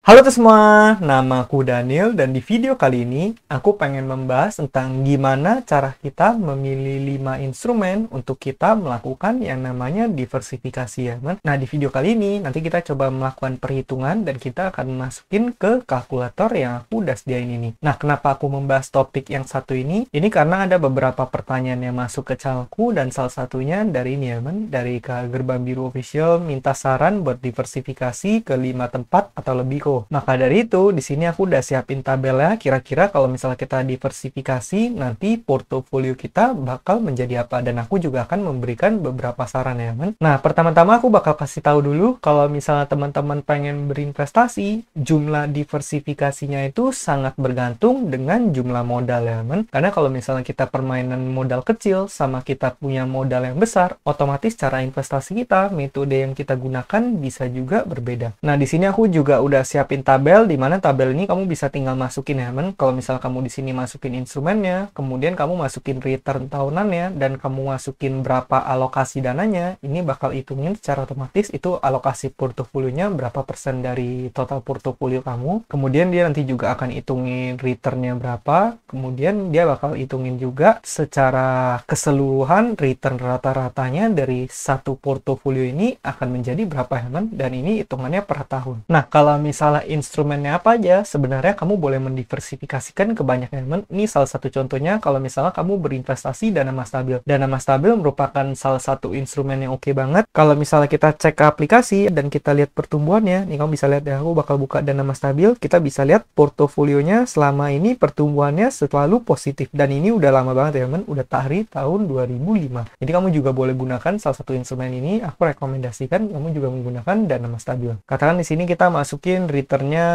Halo teman semua, nama aku Daniel dan di video kali ini aku pengen membahas tentang gimana cara kita memilih 5 instrumen untuk kita melakukan yang namanya diversifikasi ya teman. Nah di video kali ini nanti kita coba melakukan perhitungan dan kita akan masukin ke kalkulator yang aku udah sediain ini. Nah kenapa aku membahas topik yang satu ini? Ini karena ada beberapa pertanyaan yang masuk ke channelku dan salah satunya dari ini ya teman, dari Kak Gerbang Biru Official minta saran buat diversifikasi ke 5 tempat atau lebih kok. Maka dari itu, di sini aku udah siapin tabelnya. Kira-kira kalau misalnya kita diversifikasi, nanti portofolio kita bakal menjadi apa. Dan aku juga akan memberikan beberapa saran ya, teman. Nah, pertama-tama aku bakal kasih tahu dulu kalau misalnya teman-teman pengen berinvestasi, jumlah diversifikasinya itu sangat bergantung dengan jumlah modal ya, teman. Karena kalau misalnya kita permainan modal kecil sama kita punya modal yang besar, otomatis cara investasi kita, metode yang kita gunakan bisa juga berbeda. Nah, di sini aku juga udah siapin tabel, di mana tabel ini kamu bisa tinggal masukin ya, teman. Kalau misal kamu di sini masukin instrumennya, kemudian kamu masukin return tahunannya, dan kamu masukin berapa alokasi dananya, ini bakal hitungin secara otomatis itu alokasi portofolionya berapa persen dari total portofolio kamu. Kemudian dia nanti juga akan hitungin returnnya berapa, kemudian dia bakal hitungin juga secara keseluruhan return rata-ratanya dari satu portofolio ini akan menjadi berapa ya, teman. Dan ini hitungannya per tahun. Nah, kalau misalnya instrumennya apa aja, sebenarnya kamu boleh mendiversifikasikan ke banyak elemen. Ini salah satu contohnya kalau misalnya kamu berinvestasi dana mas stabil. Dana mas stabil merupakan salah satu instrumen yang oke banget. Kalau misalnya kita cek ke aplikasi dan kita lihat pertumbuhannya, nih kamu bisa lihat ya, aku bakal buka dana mas stabil, kita bisa lihat portofolionya selama ini pertumbuhannya selalu positif. Dan ini udah lama banget ya, teman. Udah dari tahun 2005. Jadi kamu juga boleh gunakan salah satu instrumen ini. Aku rekomendasikan kamu juga menggunakan dana mas stabil. Katakan di sini kita masukin returnnya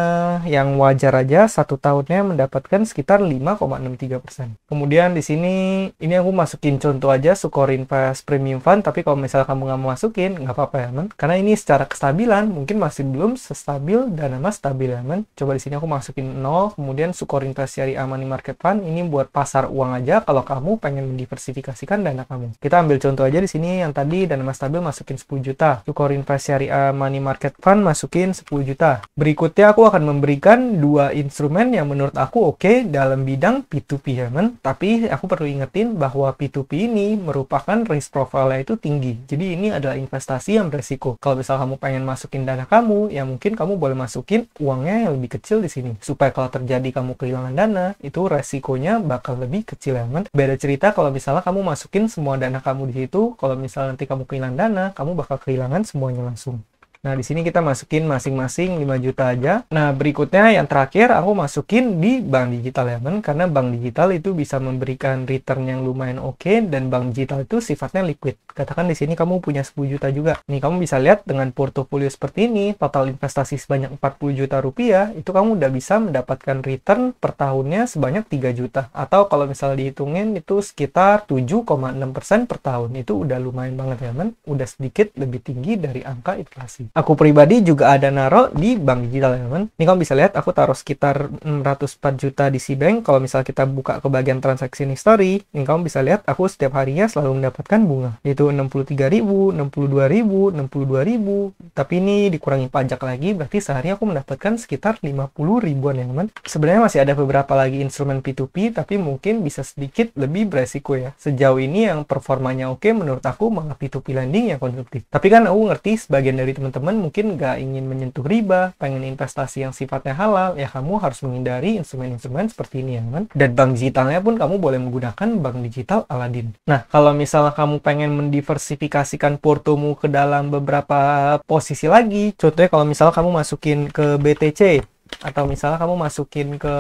yang wajar aja, satu tahunnya mendapatkan sekitar 5,63%. Kemudian di sini ini aku masukin contoh aja Sukor Invest Premium Fund, tapi kalau misalnya kamu nggak mau masukin nggak apa-apa ya, teman, karena ini secara kestabilan mungkin masih belum sestabil dana mas stabil ya, teman. Coba di sini aku masukin 0, kemudian Sukor Invest Syariah Money Market Fund ini buat pasar uang aja kalau kamu pengen mendiversifikasikan dana kamu. Kita ambil contoh aja di sini yang tadi dana mas stabil masukin 10 juta, Sukor Invest Syariah Money Market Fund masukin 10 juta. Berikutnya aku akan memberikan dua instrumen yang menurut aku oke dalam bidang P2P ya, teman. Tapi aku perlu ingetin bahwa P2P ini merupakan risk profile-nya itu tinggi. Jadi ini adalah investasi yang beresiko. Kalau misal kamu pengen masukin dana kamu, ya mungkin kamu boleh masukin uangnya yang lebih kecil di sini. Supaya kalau terjadi kamu kehilangan dana, itu resikonya bakal lebih kecil ya, teman. Beda cerita kalau misalnya kamu masukin semua dana kamu di situ, kalau misalnya nanti kamu kehilangan dana, kamu bakal kehilangan semuanya langsung. Nah, di sini kita masukin masing-masing 5 juta aja. Nah, berikutnya yang terakhir aku masukin di bank digital ya, teman. Karena bank digital itu bisa memberikan return yang lumayan oke dan bank digital itu sifatnya liquid. Katakan di sini kamu punya 10 juta juga. Nih, kamu bisa lihat dengan portofolio seperti ini, total investasi sebanyak 40 juta rupiah, itu kamu udah bisa mendapatkan return per tahunnya sebanyak 3 juta. Atau kalau misalnya dihitungin itu sekitar 7,6% per tahun. Itu udah lumayan banget ya, teman. Udah sedikit lebih tinggi dari angka inflasi. Aku pribadi juga ada naruh di bank digital ya, teman. Ini kamu bisa lihat aku taruh sekitar 604 juta di Cbank. Kalau misalnya kita buka ke bagian transaction history, ini kamu bisa lihat aku setiap harinya selalu mendapatkan bunga. Yaitu 63.000, 62.000, 62.000. Tapi ini dikurangi pajak lagi, berarti sehari aku mendapatkan sekitar 50 ribuan ya, teman. Sebenarnya masih ada beberapa lagi instrumen P2P, tapi mungkin bisa sedikit lebih beresiko ya. Sejauh ini yang performanya oke menurut aku malah P2P lending yang konsumtif. Tapi kan aku ngerti sebagian dari teman-teman mungkin nggak ingin menyentuh riba, pengen investasi yang sifatnya halal, ya kamu harus menghindari instrumen-instrumen seperti ini ya, kan? Dan bank digitalnya pun kamu boleh menggunakan bank digital Aladin. Nah, kalau misalnya kamu pengen mendiversifikasikan portomu ke dalam beberapa posisi lagi, contohnya kalau misalnya kamu masukin ke BTC, atau misalnya kamu masukin ke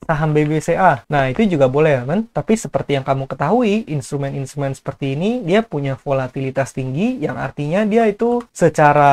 saham BBCA. Nah, itu juga boleh ya, kan? Tapi seperti yang kamu ketahui, instrumen-instrumen seperti ini dia punya volatilitas tinggi, yang artinya dia itu secara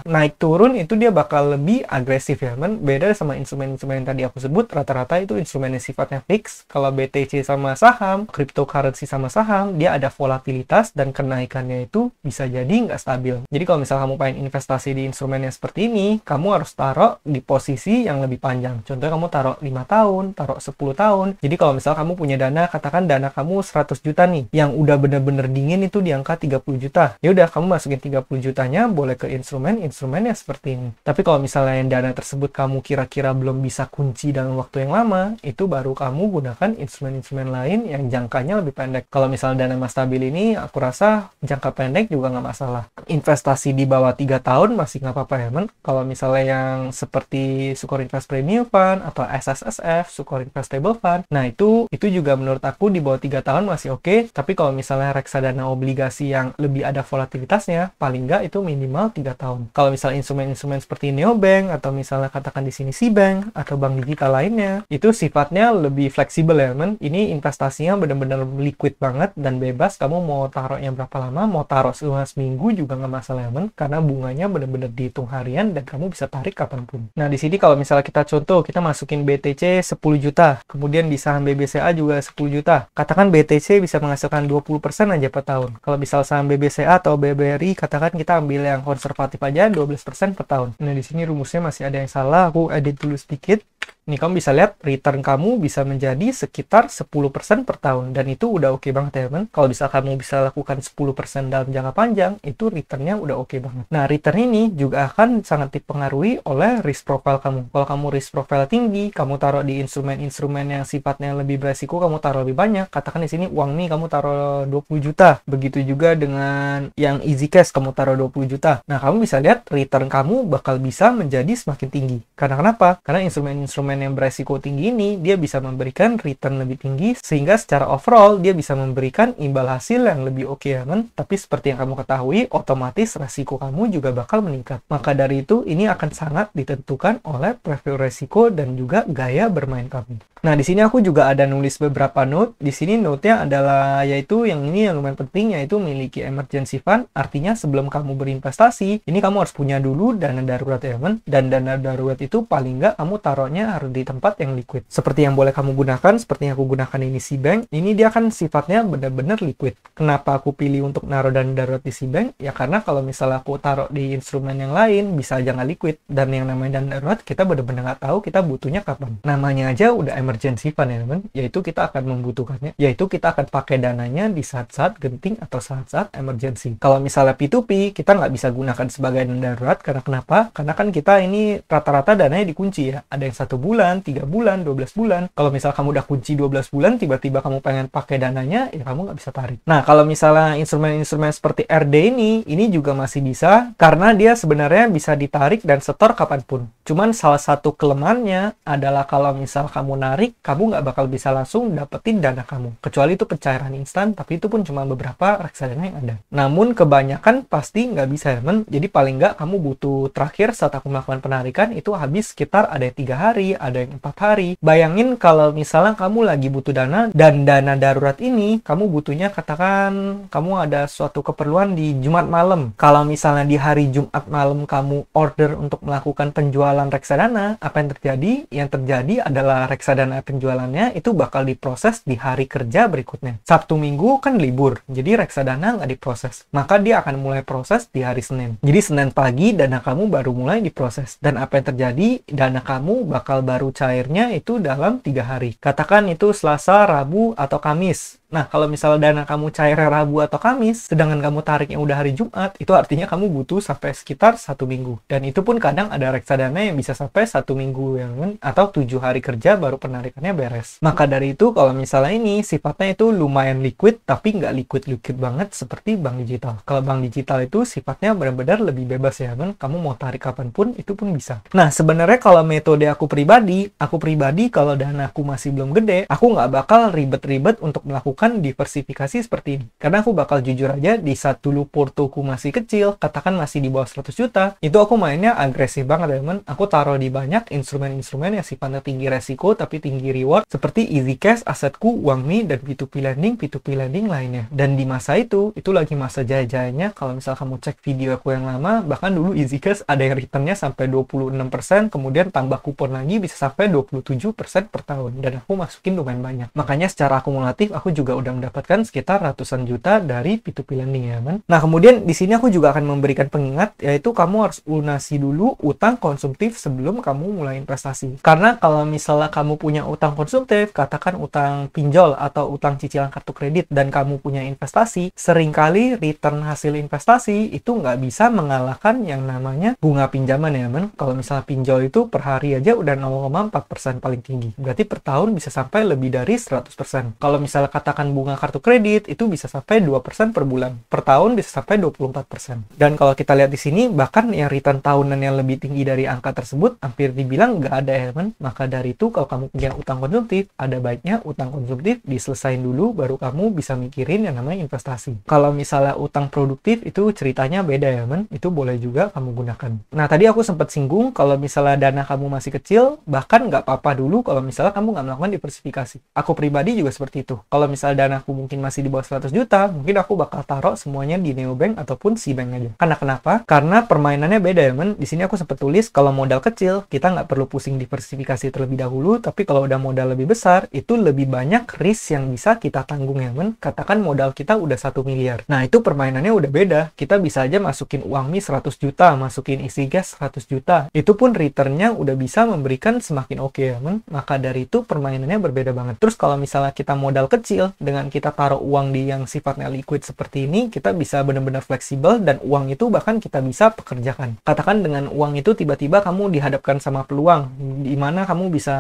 naik turun itu dia bakal lebih agresif ya, kan? Beda sama instrumen-instrumen yang tadi aku sebut, rata-rata itu instrumennya sifatnya fix. Kalau BTC sama saham, cryptocurrency sama saham, dia ada volatilitas dan kenaikannya itu bisa jadi nggak stabil. Jadi kalau misalnya kamu pengen investasi di instrumen yang seperti ini, kamu harus taruh di posisi yang lebih panjang. Contohnya kamu taruh 5 tahun, tahun, taruh 10 tahun. Jadi kalau misal kamu punya dana, katakan dana kamu 100 juta nih, yang udah bener-bener dingin itu di angka 30 juta. Ya udah, kamu masukin 30 jutanya boleh ke instrumen-instrumen yang seperti ini. Tapi kalau misalnya yang dana tersebut kamu kira-kira belum bisa kunci dalam waktu yang lama, itu baru kamu gunakan instrumen-instrumen lain yang jangkanya lebih pendek. Kalau misalnya dana Mas Stabil ini, aku rasa jangka pendek juga nggak masalah. Investasi di bawah 3 tahun masih nggak apa-apa ya, men. Kalau misalnya yang seperti Sukor Invest Premium Fund atau SSSF, Sukor Investable Fund, nah itu juga menurut aku di bawah 3 tahun masih oke. Tapi kalau misalnya reksadana obligasi yang lebih ada volatilitasnya, paling nggak itu minimal 3 tahun. Kalau misalnya instrumen-instrumen seperti Neobank atau misalnya katakan di sini Cbank atau bank digital lainnya, itu sifatnya lebih fleksibel ya, men. Ini investasinya benar-benar liquid banget dan bebas. Kamu mau taruhnya berapa lama, mau taruh selama seminggu juga nggak masalah ya, men. Karena bunganya benar-benar dihitung harian dan kamu bisa tarik kapanpun. Nah, di sini kalau misalnya kita contoh, kita masukin BTC 10 juta, kemudian di saham BBCA juga 10 juta. Katakan BTC bisa menghasilkan 20% aja per tahun. Kalau misal saham BBCA atau BBRI, katakan kita ambil yang konservatif aja 12% per tahun. Nah, di sini rumusnya masih ada yang salah, aku edit dulu sedikit. Ini kamu bisa lihat return kamu bisa menjadi sekitar 10% per tahun. Dan itu udah oke banget ya, teman. Kalau bisa kamu bisa lakukan 10% dalam jangka panjang, itu returnnya udah oke banget. Nah, return ini juga akan sangat dipengaruhi oleh risk profile kamu. Kalau kamu risk profile tinggi, kamu taruh di instrumen-instrumen yang sifatnya lebih beresiko, kamu taruh lebih banyak. Katakan di sini uang nih kamu taruh 20 juta. Begitu juga dengan yang easy cash, kamu taruh 20 juta. Nah, kamu bisa lihat return kamu bakal bisa menjadi semakin tinggi. Karena kenapa? Karena instrumen-instrumen yang beresiko tinggi ini, dia bisa memberikan return lebih tinggi, sehingga secara overall dia bisa memberikan imbal hasil yang lebih oke ya, men. Tapi seperti yang kamu ketahui, otomatis resiko kamu juga bakal meningkat. Maka dari itu, ini akan sangat ditentukan oleh profil resiko dan juga gaya bermain kamu. Nah, di sini aku juga ada nulis beberapa note. Di sini note-nya adalah yaitu yang ini yang lumayan penting, yaitu memiliki emergency fund. Artinya sebelum kamu berinvestasi, ini kamu harus punya dulu dana darurat ya, men. Dan dana darurat itu paling nggak kamu taruhnya harus di tempat yang liquid. Seperti yang boleh kamu gunakan, seperti yang aku gunakan ini Cbank. Ini dia kan sifatnya benar-benar liquid. Kenapa aku pilih untuk naruh dana darurat di Cbank? Ya karena kalau misalnya aku taruh di instrumen yang lain, bisa aja nggak liquid. Dan yang namanya dana darurat, kita benar-benar nggak tahu kita butuhnya kapan. Namanya aja udah emergency fund ya, teman. Yaitu kita akan membutuhkannya. Yaitu kita akan pakai dananya di saat-saat genting atau saat-saat emergency. Kalau misalnya P2P, kita nggak bisa gunakan sebagai dana darurat. Karena kenapa? Karena kan kita ini rata-rata dananya dikunci ya. Ada yang 1 bulan, 3 bulan, 12 bulan. Kalau misal kamu udah kunci 12 bulan, tiba-tiba kamu pengen pakai dananya, ya kamu nggak bisa tarik. Nah, kalau misalnya instrumen-instrumen seperti RD ini juga masih bisa, karena dia sebenarnya bisa ditarik dan setor kapanpun. Cuman salah satu kelemahannya adalah kalau misal kamu narik, kamu nggak bakal bisa langsung dapetin dana kamu. Kecuali itu pencairan instan, tapi itu pun cuma beberapa reksadana yang ada. Namun kebanyakan pasti nggak bisa ya, men. Jadi paling nggak kamu butuh terakhir saat aku melakukan penarikan, itu habis sekitar ada yang 3 hari, ada yang 4 hari. Bayangin kalau misalnya kamu lagi butuh dana, dan dana darurat ini, kamu butuhnya katakan kamu ada suatu keperluan di Jumat malam. Kalau misalnya di hari Jumat malam kamu order untuk melakukan penjualan reksadana, apa yang terjadi? Yang terjadi adalah reksadana penjualannya itu bakal diproses di hari kerja berikutnya. Sabtu Minggu kan libur, jadi reksadana nggak diproses. Maka dia akan mulai proses di hari Senin. Jadi Senin pagi dana kamu baru mulai diproses. Dan apa yang terjadi? Dana kamu bakal baru cairnya itu dalam 3 hari. Katakan itu Selasa, Rabu, atau Kamis. Nah, kalau misalnya dana kamu cair Rabu atau Kamis, sedangkan kamu tariknya udah hari Jumat, itu artinya kamu butuh sampai sekitar 1 minggu. Dan itu pun kadang ada reksadana yang bisa sampai 1 minggu atau 7 hari kerja baru penarikannya beres. Maka dari itu, kalau misalnya ini sifatnya itu lumayan liquid, tapi nggak liquid-liquid banget seperti bank digital. Kalau bank digital itu sifatnya benar-benar lebih bebas ya, kan? Kamu mau tarik kapanpun, itu pun bisa. Nah, sebenarnya kalau metode aku pribadi kalau dana aku masih belum gede, aku nggak bakal ribet-ribet untuk melakukan diversifikasi seperti ini. Karena aku bakal jujur aja, di saat dulu portoku masih kecil, katakan masih di bawah 100 juta, itu aku mainnya agresif banget ya, teman. Aku taruh di banyak instrumen-instrumen yang sifatnya tinggi resiko tapi tinggi reward, seperti easy cash, asetku, uangme, dan P2P lending lainnya. Dan di masa itu lagi masa jaya-jayanya. Kalau misal kamu cek video aku yang lama, bahkan dulu easy cash ada yang returnnya sampai 26%, kemudian tambah kupon lagi bisa sampai 27% per tahun. Dan aku masukin lumayan banyak. Makanya secara akumulatif, aku juga juga udah mendapatkan sekitar ratusan juta dari P2P lending ya teman. Nah kemudian di sini aku juga akan memberikan pengingat, yaitu kamu harus lunasi dulu utang konsumtif sebelum kamu mulai investasi. Karena kalau misalnya kamu punya utang konsumtif, katakan utang pinjol atau utang cicilan kartu kredit, dan kamu punya investasi, seringkali return hasil investasi itu nggak bisa mengalahkan yang namanya bunga pinjaman ya teman. Kalau misalnya pinjol itu per hari aja udah 0,4% paling tinggi. Berarti per tahun bisa sampai lebih dari 100%. Kalau misalnya katakan bunga kartu kredit itu bisa sampai 2% per bulan. Per tahun bisa sampai 24%. Dan kalau kita lihat di sini, bahkan yang return tahunan yang lebih tinggi dari angka tersebut hampir dibilang nggak ada ya teman. Maka dari itu kalau kamu punya utang konsumtif, ada baiknya utang konsumtif diselesain dulu baru kamu bisa mikirin yang namanya investasi. Kalau misalnya utang produktif itu ceritanya beda ya teman. Itu boleh juga kamu gunakan. Nah tadi aku sempat singgung kalau misalnya dana kamu masih kecil, bahkan nggak apa-apa dulu kalau misalnya kamu nggak melakukan diversifikasi. Aku pribadi juga seperti itu. Kalau misalnya danaku mungkin masih di bawah 100 juta, mungkin aku bakal taruh semuanya di neobank ataupun Cbank aja. Karena kenapa? Karena permainannya beda ya men. Di sini aku sempat tulis kalau modal kecil kita nggak perlu pusing diversifikasi terlebih dahulu, tapi kalau udah modal lebih besar itu lebih banyak risk yang bisa kita tanggung ya men. Katakan modal kita udah 1 miliar. Nah itu permainannya udah beda. Kita bisa aja masukin uang mie 100 juta, masukin isi gas 100 juta. Itu pun returnnya udah bisa memberikan semakin oke ya men. Maka dari itu permainannya berbeda banget. Terus kalau misalnya kita modal kecil, dengan kita taruh uang di yang sifatnya liquid seperti ini, kita bisa benar-benar fleksibel dan uang itu bahkan kita bisa pekerjakan. Katakan dengan uang itu tiba-tiba kamu dihadapkan sama peluang di mana kamu bisa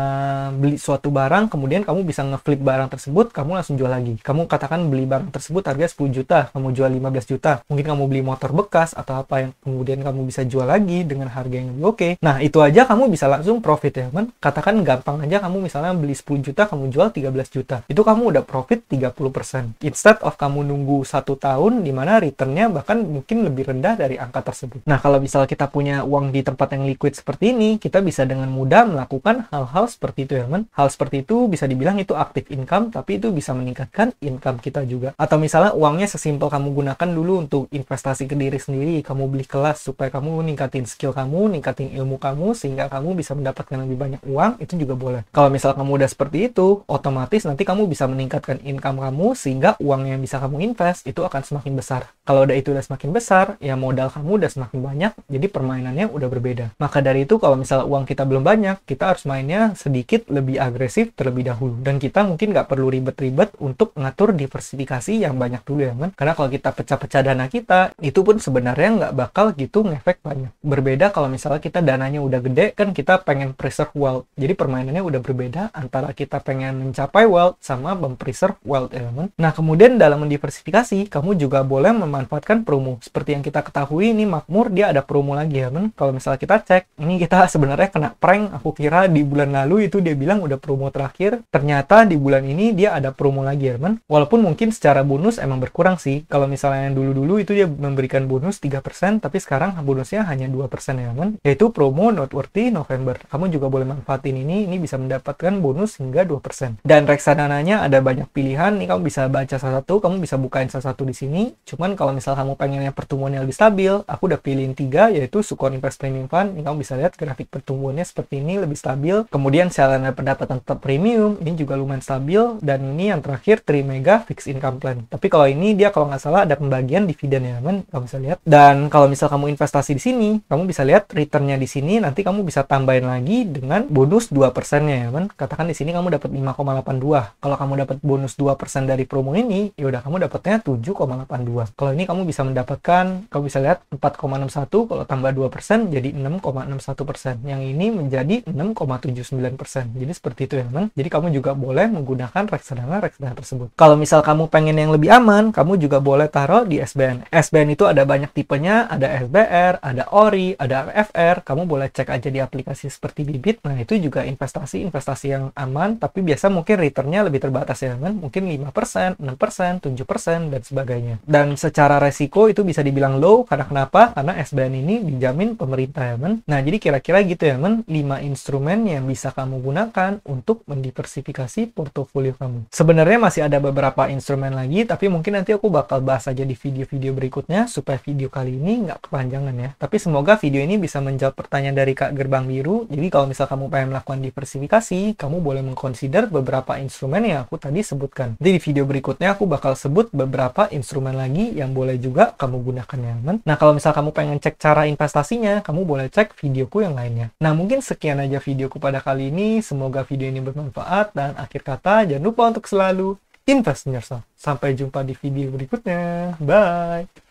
beli suatu barang, kemudian kamu bisa ngeflip barang tersebut, kamu langsung jual lagi. Kamu katakan beli barang tersebut harga 10 juta, kamu jual 15 juta. Mungkin kamu beli motor bekas atau apa yang kemudian kamu bisa jual lagi dengan harga yang lebih oke. Nah, itu aja kamu bisa langsung profit ya, teman. Katakan gampang aja kamu misalnya beli 10 juta, kamu jual 13 juta. Itu kamu udah profit 30%. Instead of kamu nunggu 1 tahun di mana returnnya bahkan mungkin lebih rendah dari angka tersebut. Nah, kalau misalnya kita punya uang di tempat yang liquid seperti ini, kita bisa dengan mudah melakukan hal-hal seperti itu ya, teman. Hal seperti itu bisa dibilang itu active income, tapi itu bisa meningkatkan income kita juga. Atau misalnya uangnya sesimpel kamu gunakan dulu untuk investasi ke diri sendiri, kamu beli kelas supaya kamu ningkatin skill kamu, ningkatin ilmu kamu, sehingga kamu bisa mendapatkan lebih banyak uang, itu juga boleh. Kalau misalnya kamu udah seperti itu, otomatis nanti kamu bisa meningkatkan income kamu, sehingga uang yang bisa kamu invest itu akan semakin besar. Kalau udah itu udah semakin besar, ya modal kamu udah semakin banyak, jadi permainannya udah berbeda. Maka dari itu kalau misalnya uang kita belum banyak, kita harus mainnya sedikit lebih agresif terlebih dahulu. Dan kita mungkin nggak perlu ribet-ribet untuk ngatur diversifikasi yang banyak dulu ya kan. Karena kalau kita pecah-pecah dana kita, itu pun sebenarnya nggak bakal gitu ngefek banyak. Berbeda kalau misalnya kita dananya udah gede, kan kita pengen preserve wealth. Jadi permainannya udah berbeda antara kita pengen mencapai wealth sama mempreserve wealth ya kan. Nah kemudian dalam mendiversifikasi, kamu juga boleh memanfaatkan promo. Seperti yang kita ketahui ini Makmur dia ada promo lagi ya kan. Kalau misalnya kita cek, ini kita sebenarnya kena prank. Aku kira di bulan lalu itu dia bilang udah promo terakhir. Ternyata di bulan ini dia ada promo lagi ya kan. Walaupun mungkin secara bonus emang berkurang sih. Kalau misalnya yang dulu-dulu itu dia memberikan bonus 3%, tapi sekarang bonusnya hanya 2% ya kan. Yaitu promo Noteworthy November. Kamu juga boleh manfaatin ini bisa mendapatkan bonus hingga 2%. Dan reksadananya ada banyak pilihan. Nih kamu bisa baca salah satu, kamu bisa bukain salah satu di sini. Cuman kalau misalnya kamu pengen yang pertumbuhannya lebih stabil, aku udah pilihin 3, yaitu Sukor Invest Premium Fund. Ini kamu bisa lihat grafik pertumbuhannya seperti ini, lebih stabil. Kemudian Salana pendapatan tetap premium, ini juga lumayan stabil. Dan ini yang terakhir Trimega Fixed Income Plan. Tapi kalau ini dia kalau nggak salah ada pembagian dividen ya teman, kamu bisa lihat. Dan kalau misal kamu investasi di sini, kamu bisa lihat returnnya di sini, nanti kamu bisa tambahin lagi dengan bonus 2%-nya ya teman. Katakan di sini kamu dapat 5,82. Kalau kamu dapat bonus 2% dari promo ini, ya udah kamu dapatnya 7,82. Kalau ini kamu bisa mendapatkan, kamu bisa lihat 4,61, kalau tambah 2% jadi 6,61%. Yang ini menjadi 6,79%. Jadi seperti itu ya teman. Jadi kamu juga boleh menggunakan reksadana tersebut. Kalau misal kamu pengen yang lebih aman, kamu juga boleh taruh di SBN. SBN itu ada banyak tipenya, ada SBR, ada ORI, ada FR. Kamu boleh cek aja di aplikasi seperti Bibit. Nah, itu juga investasi yang aman, tapi biasa mungkin returnnya lebih terbatas ya teman. Mungkin 5%, 6%, 7%, dan sebagainya. Dan secara resiko itu bisa dibilang low, karena kenapa? Karena SBN ini dijamin pemerintah ya teman. Nah, jadi kira-kira gitu ya teman, 5 instrumen yang bisa kamu gunakan untuk mendiversifikasi portofolio kamu. Sebenarnya masih ada beberapa instrumen lagi, tapi mungkin nanti aku bakal bahas aja di video-video berikutnya supaya video kali ini nggak kepanjangan ya. Tapi semoga video ini bisa menjawab pertanyaan dari Kak Gerbang Biru. Jadi kalau misal kamu pengen melakukan diversifikasi, kamu boleh mengconsider beberapa instrumen yang aku tadi sebutkan dapatkan. Jadi di video berikutnya aku bakal sebut beberapa instrumen lagi yang boleh juga kamu gunakan ya teman. Nah kalau misal kamu pengen cek cara investasinya, kamu boleh cek videoku yang lainnya. Nah mungkin sekian aja videoku pada kali ini. Semoga video ini bermanfaat, dan akhir kata jangan lupa untuk selalu invest in yourself. Sampai jumpa di video berikutnya. Bye!